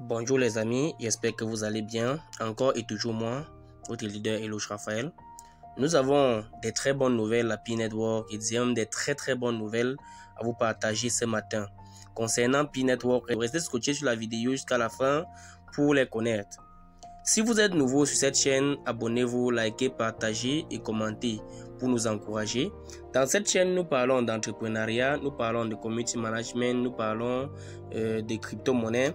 Bonjour les amis, j'espère que vous allez bien. Encore et toujours moi, votre leader Eloge Raphaël. Nous avons des très bonnes nouvelles à Pi Network et des très bonnes nouvelles à vous partager ce matin. Concernant Pi Network, restez scotché sur la vidéo jusqu'à la fin pour les connaître. Si vous êtes nouveau sur cette chaîne, abonnez-vous, likez, partagez et commentez pour nous encourager. Dans cette chaîne, nous parlons d'entrepreneuriat, nous parlons de community management, nous parlons de crypto-monnaies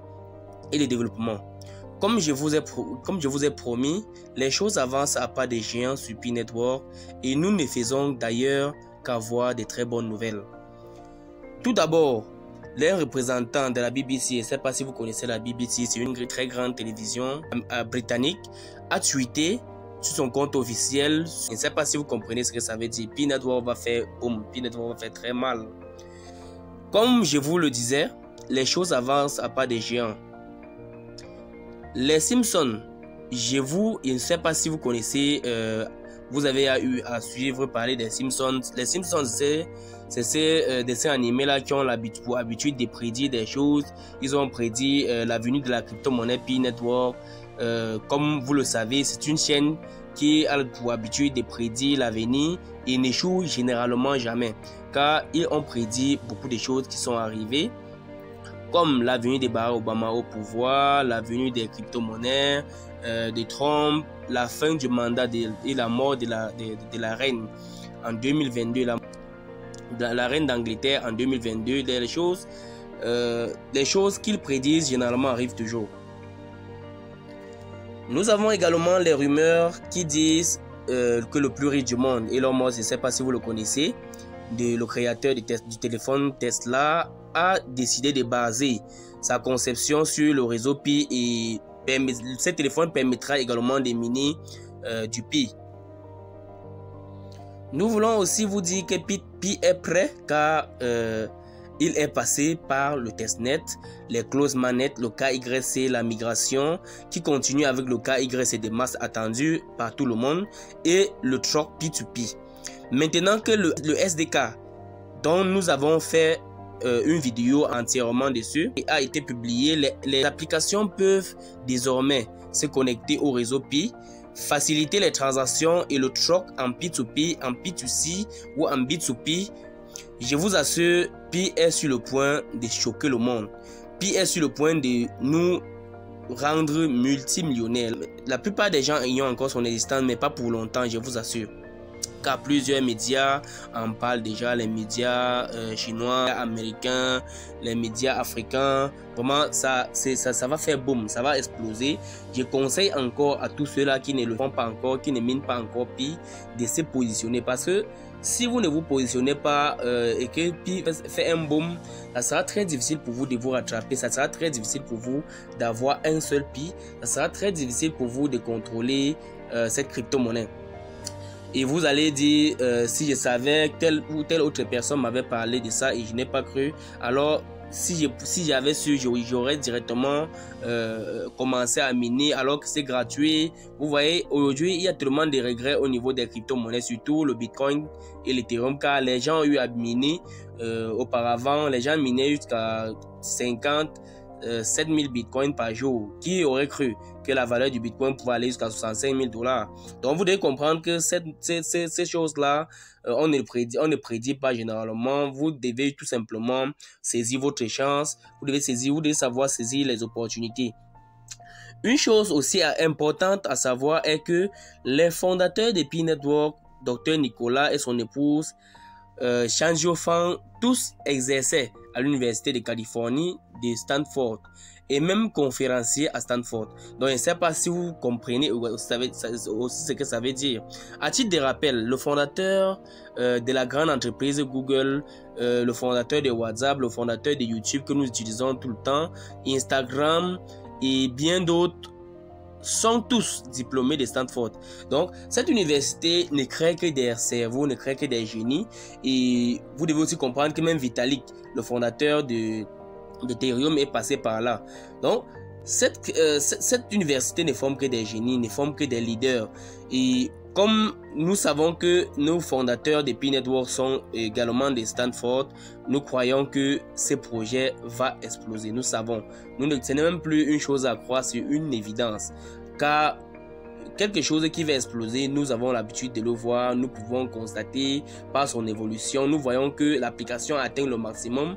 et de développement. Comme je vous ai promis, les choses avancent à pas de géants sur Pi Network et nous ne faisons d'ailleurs qu'avoir de très bonnes nouvelles. Tout d'abord, les représentants de la BBC, je ne sais pas si vous connaissez la BBC, c'est une très grande télévision britannique, a tweeté sur son compte officiel. Je ne sais pas si vous comprenez ce que ça veut dire. Pi Network va faire boum, Pi Network va faire très mal. Comme je vous le disais, les choses avancent à pas de géants. Les Simpsons, je ne sais pas si vous connaissez, vous avez eu à suivre parler des Simpsons. Les Simpsons, c'est ces dessins animés là qui ont pour habitude de prédire des choses. Ils ont prédit la venue de la crypto-monnaie Pi Network. Comme vous le savez, c'est une chaîne qui a pour habitude de prédire l'avenir et n'échoue généralement jamais, car ils ont prédit beaucoup de choses qui sont arrivées, comme la venue de Barack Obama au pouvoir, la venue des crypto-monnaies, de Trump, la fin du mandat et la mort de la reine en 2022, la reine d'Angleterre en 2022. Les choses qu'ils prédisent généralement arrivent toujours. Nous avons également les rumeurs qui disent que le plus riche du monde, Elon Musk, je ne sais pas si vous le connaissez, le créateur du téléphone Tesla, a décidé de baser sa conception sur le réseau Pi et ce téléphone permettra également de miner du Pi. Nous voulons aussi vous dire que Pi est prêt car il est passé par le testnet, les close manettes, le KYC, la migration qui continue avec le KYC de masse attendu par tout le monde et le truck P2P. Maintenant que le SDK dont nous avons fait une vidéo entièrement dessus et a été publié, les applications peuvent désormais se connecter au réseau Pi, faciliter les transactions et le truck en P2P, en P2C ou en B2P. Je vous assure, Pi est sur le point de choquer le monde. Pi est sur le point de nous rendre multimillionnaires. La plupart des gens ayant encore son existence, mais pas pour longtemps, je vous assure. Car plusieurs médias en parlent déjà, les médias chinois, américains, les médias africains. Vraiment, ça va faire boom, ça va exploser. Je conseille encore à tous ceux-là qui ne le font pas encore, qui ne minent pas encore Pi, de se positionner. Parce que si vous ne vous positionnez pas et que Pi fait un boom, ça sera très difficile pour vous de vous rattraper. Ça sera très difficile pour vous d'avoir un seul Pi. Ça sera très difficile pour vous de contrôler cette crypto-monnaie. Et vous allez dire, si je savais que telle ou telle autre personne m'avait parlé de ça et je n'ai pas cru, alors si j'avais su, j'aurais directement commencé à miner alors que c'est gratuit. Vous voyez, aujourd'hui, il y a tellement de regrets au niveau des crypto-monnaies, surtout le Bitcoin et l'Ethereum, car les gens ont eu à miner auparavant. Les gens minaient jusqu'à 57 000 bitcoins par jour. Qui aurait cru que la valeur du bitcoin pouvait aller jusqu'à 65 000 $? Donc vous devez comprendre que ces choses-là, on ne prédit pas généralement. Vous devez tout simplement saisir votre chance. Vous devez savoir saisir les opportunités. Une chose aussi importante à savoir est que les fondateurs de Pi Network, Dr Nicolas et son épouse, Shang Fan, tous exerçaient à l'université de Californie de Stanford et même conférencier à Stanford. Donc je ne sais pas si vous comprenez aussi ce que ça veut dire. À titre de rappel, le fondateur de la grande entreprise Google, le fondateur de WhatsApp, le fondateur de YouTube que nous utilisons tout le temps, Instagram et bien d'autres sont tous diplômés de Stanford. Donc, cette université ne crée que des cerveaux, ne crée que des génies. Et vous devez aussi comprendre que même Vitalik, le fondateur d'Ethereum, est passé par là. Donc, cette université ne forme que des génies, ne forme que des leaders. Et comme nous savons que nos fondateurs de P-Network sont également de Stanford, nous croyons que ce projet va exploser. Nous savons, ce n'est même plus une chose à croire, c'est une évidence. Car quelque chose qui va exploser, nous avons l'habitude de le voir, nous pouvons constater par son évolution. Nous voyons que l'application atteint le maximum.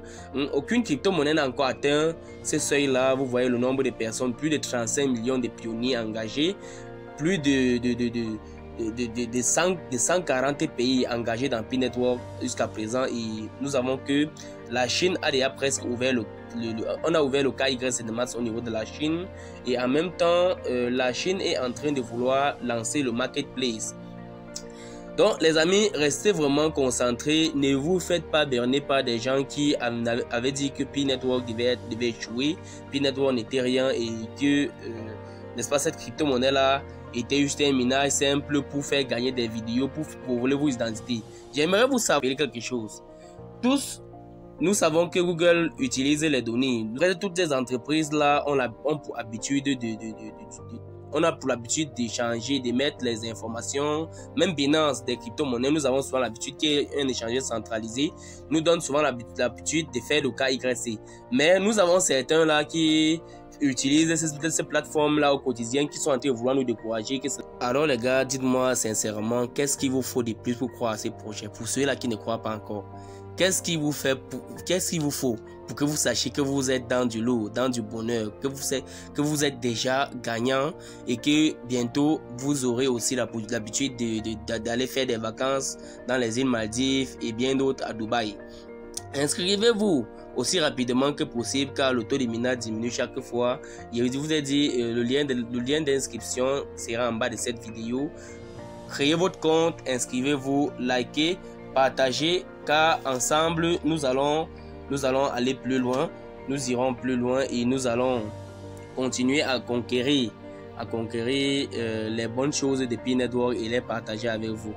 Aucune crypto-monnaie n'a encore atteint ce seuil-là. Vous voyez le nombre de personnes, plus de 35 millions de pionniers engagés, plus de 140 pays engagés dans P-Network jusqu'à présent. Et nous avons que la Chine a déjà presque ouvert on a ouvert le KYC de maths au niveau de la Chine, et en même temps la Chine est en train de vouloir lancer le marketplace. Donc les amis, restez vraiment concentrés, ne vous faites pas berner par des gens qui avaient dit que P-Network devait échouer, P-Network n'était rien, et que n'est-ce pas, cette crypto-monnaie là était juste un minage simple pour faire gagner des vidéos, pour voler vos identités. J'aimerais vous savoir quelque chose. Tous, nous savons que Google utilise les données. Toutes ces entreprises-là ont pour habitude on a pour l'habitude d'échanger, de mettre les informations. Même Binance, des crypto-monnaies, nous avons souvent l'habitude qu'un échangeur centralisé nous donne souvent l'habitude de faire le KYC. Mais nous avons certains là qui utilisent ces plateformes-là au quotidien, qui sont en train de vouloir nous décourager. Alors les gars, dites-moi sincèrement, qu'est-ce qu'il vous faut de plus pour croire à ces projets? Pour ceux-là qui ne croient pas encore, qu'est-ce qu'il vous faut pour que vous sachiez que vous êtes dans du lot, dans du bonheur, que vous êtes déjà gagnant, et que bientôt vous aurez aussi l'habitude d'aller faire des vacances dans les îles Maldives et bien d'autres à Dubaï? Inscrivez-vous aussi rapidement que possible, car le taux de minage diminue chaque fois. Je vous ai dit, le lien d'inscription sera en bas de cette vidéo. Créez votre compte, inscrivez-vous, likez, partagez, car ensemble nous allons aller plus loin, nous irons plus loin, et nous allons continuer à conquérir les bonnes choses de P-Network et les partager avec vous.